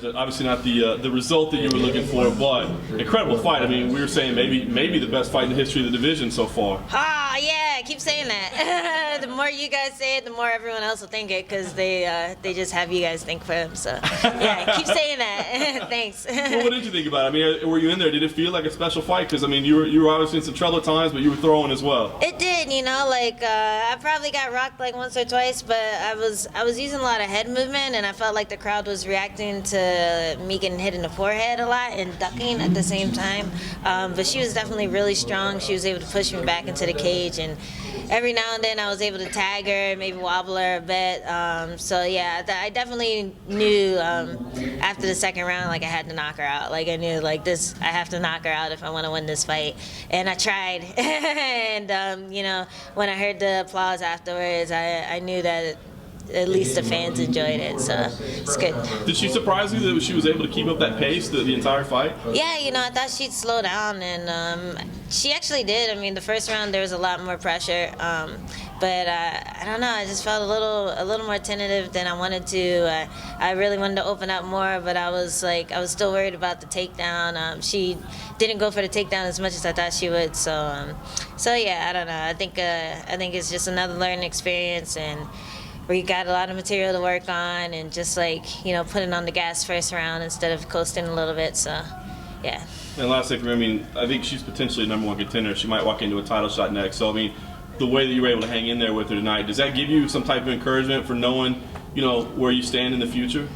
Obviously not the result that you were looking for, but incredible fight. I mean, we were saying maybe the best fight in the history of the division so far. Ah, yeah, keep saying that. The more you guys say it, the more everyone else will think it, because they just have you guys think for them. So yeah, keep saying that. Thanks. Well, what did you think about it? I mean, were you in there? Did it feel like a special fight? Because I mean, you were obviously in some trouble at times, but you were throwing as well. It did, you know, like I probably got rocked like once or twice, but I was using a lot of head movement, and I felt like the crowd was reacting to me getting hit in the forehead a lot and ducking at the same time. But she was definitely really strong. She was able to push me back into the cage, and every now and then I was able to tag her, maybe wobble her a bit. So yeah, I definitely knew after the second round, like I had to knock her out. Like I knew, like this, I have to knock her out if I want to win this fight, and I tried. And you know, when I heard the applause afterwards, I knew that at least the fans enjoyed it, so it's good. Did she surprise you that she was able to keep up that pace the entire fight? Yeah, you know, I thought she'd slow down, and she actually did. I mean, the first round there was a lot more pressure, but I don't know. I just felt a little more tentative than I wanted to. I really wanted to open up more, but I was still worried about the takedown. She didn't go for the takedown as much as I thought she would. So yeah, I don't know. I think it's just another learning experience, and we got a lot of material to work on, and just like, you know, putting on the gas first round instead of coasting a little bit. So yeah. And last thing for me, I mean, I think she's potentially the #1 contender. She might walk into a title shot next. So I mean, the way that you were able to hang in there with her tonight, does that give you some type of encouragement for knowing, you know, where you stand in the future?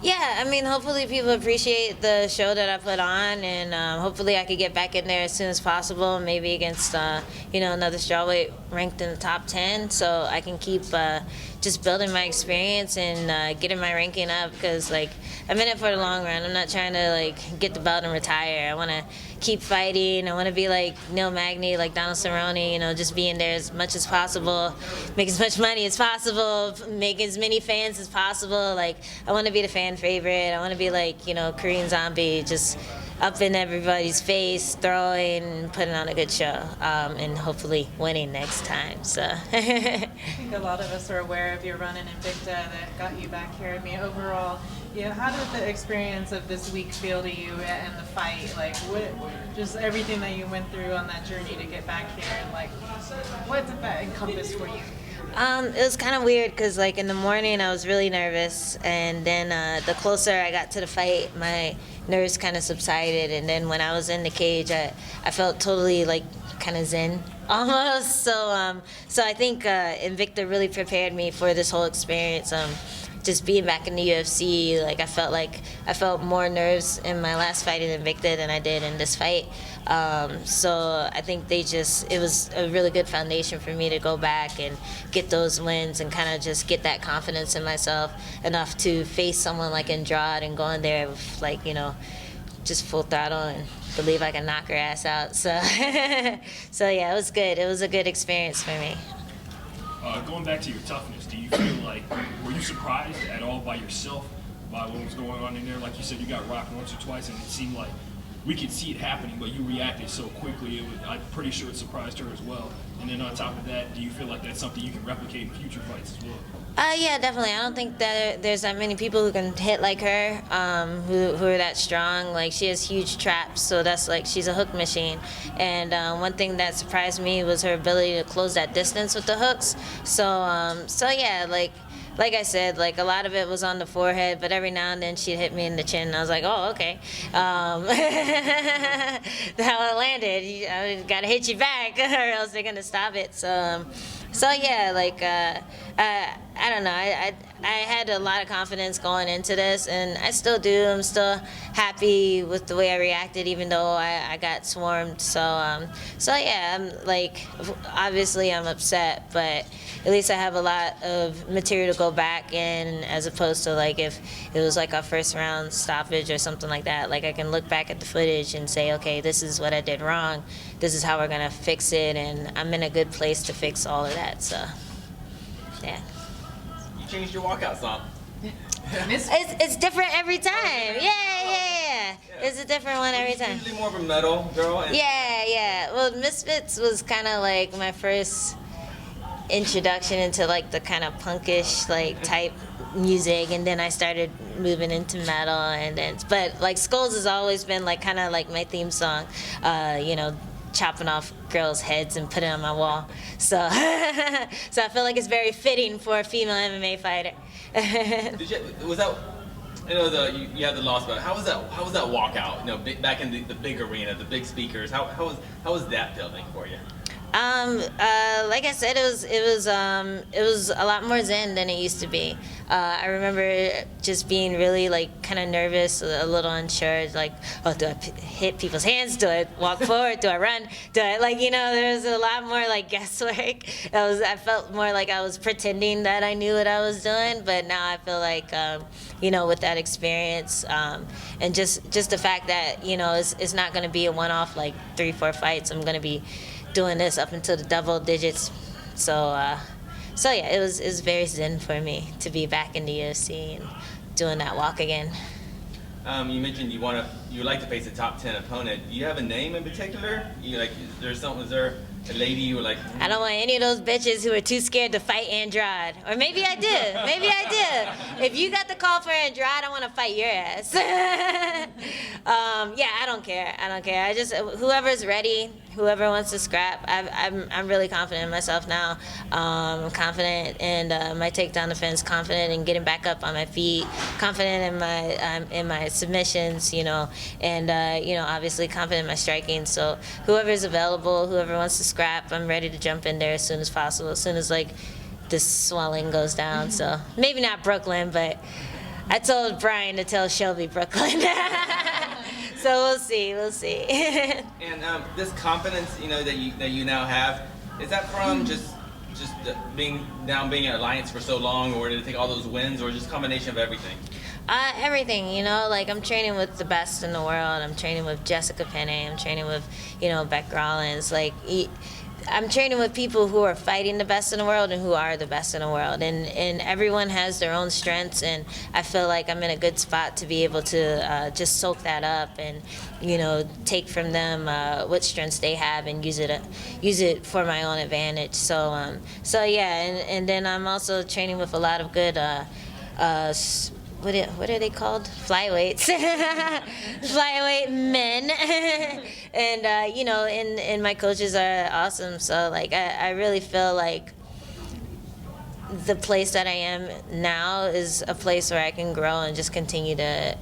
Yeah, I mean, hopefully people appreciate the show that I put on, and hopefully I could get back in there as soon as possible, maybe against, you know, another strawweight ranked in the top 10, so I can keep just building my experience and getting my ranking up, because, like, I'm in it for the long run. I'm not trying to, like, get the belt and retire. I want to keep fighting. I want to be like Neil Magny, like Donald Cerrone, you know, just be in there as much as possible, make as much money as possible, make as many fans as possible. Like, I want to be the fan favorite. I want to be like, you know, Korean Zombie, just up in everybody's face, throwing, and putting on a good show, and hopefully winning next time. So I think a lot of us are aware of your run in Invicta that got you back here. I mean, overall, you know, how did the experience of this week feel to you and the fight? Like, what, just everything that you went through on that journey to get back here, and like, what did that encompass for you? It was kind of weird, because like in the morning I was really nervous, and then the closer I got to the fight, my nerves kind of subsided, and then when I was in the cage, I felt totally like kind of zen almost. So I think Invicta really prepared me for this whole experience. Just being back in the UFC, like I felt more nerves in my last fight in Invicta than I did in this fight. So I think it was a really good foundation for me to go back and get those wins and kind of just get that confidence in myself enough to face someone like Andrade and go in there with, like, you know, just full throttle and believe I can knock her ass out. So, so yeah, it was good. It was a good experience for me. Going back to your toughness, do you feel like, were you surprised at all by yourself, by what was going on in there? Like you said, you got rocked once or twice, and it seemed like we could see it happening, but you reacted so quickly. I'm pretty sure it surprised her as well. And then on top of that, do you feel like that's something you can replicate in future fights as well? Yeah, definitely. I don't think that there's that many people who can hit like her, who are that strong. Like, she has huge traps, so that's like, she's a hook machine. And one thing that surprised me was her ability to close that distance with the hooks. So yeah, like I said, like a lot of it was on the forehead, but every now and then she'd hit me in the chin, and I was like, oh, okay. How it landed, I gotta hit you back, or else they're gonna stop it. So yeah, like I don't know. I had a lot of confidence going into this, and I still do. I'm still happy with the way I reacted, even though I got swarmed. So yeah, I'm like, obviously I'm upset, but at least I have a lot of material to go back in, as opposed to like if it was like our first round stoppage or something like that. Like, I can look back at the footage and say, okay, this is what I did wrong. This is how we're gonna fix it, and I'm in a good place to fix all of that. So yeah. You changed your walkout song. It's different every time. Yeah. It's a different one every time. Usually more of a metal girl. Yeah. Well, Misfits was kind of like my first introduction into like the kind of punkish like type music, and then I started moving into metal, and then but like Skulls has always been like kind of like my theme song, you know, chopping off girls' heads and putting it on my wall. So so I feel like it's very fitting for a female MMA fighter. Was that? I know you had the loss, but how was that walkout? You know, back in the big arena, the big speakers. How was that feeling for you? Like I said, it was a lot more zen than it used to be. I remember just being really like kind of nervous, a little unsure, like, oh, do I hit people's hands? Do I walk forward? Do I run? Do I, like, you know, there was a lot more like guesswork. I felt more like I was pretending that I knew what I was doing, but now I feel like, you know, with that experience, and just the fact that, you know, it's not going to be a one-off like 3-4 fights. I'm going to be doing this up until the double digits, so yeah, it was very zen for me to be back in the UFC and doing that walk again. You mentioned you would like to face a top 10 opponent. Do you have a name in particular? Is there a lady you were like? I don't want any of those bitches who are too scared to fight Andrade. Or maybe I did. Maybe I did. If you got the call for Andrade, I want to fight your ass. Yeah, I don't care. I just, whoever's ready, whoever wants to scrap. I'm really confident in myself now. I'm confident in my takedown defense. Confident in getting back up on my feet. Confident in my submissions. You know, and you know, obviously confident in my striking. So whoever's available, whoever wants to scrap, I'm ready to jump in there as soon as possible. As soon as like this swelling goes down. So maybe not Brooklyn, but I told Brian to tell Shelby Brooklyn. So we'll see. And this confidence, you know, that you now have, is that from just being in Alliance for so long, or did it take all those wins, or just a combination of everything? Everything, you know, like I'm training with the best in the world. I'm training with Jessica Penne. I'm training with, you know, Beck Rollins. Like, I'm training with people who are fighting the best in the world and who are the best in the world. And everyone has their own strengths, and I feel like I'm in a good spot to be able to just soak that up and, you know, take from them what strengths they have and use it for my own advantage. So yeah, and then I'm also training with a lot of good what are they called? Flyweights. Flyweight men. And, you know, and my coaches are awesome. So, like, I really feel like the place that I am now is a place where I can grow and just continue to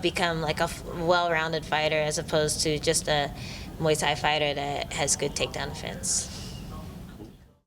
become, like, a well-rounded fighter as opposed to just a Muay Thai fighter that has good takedown defense.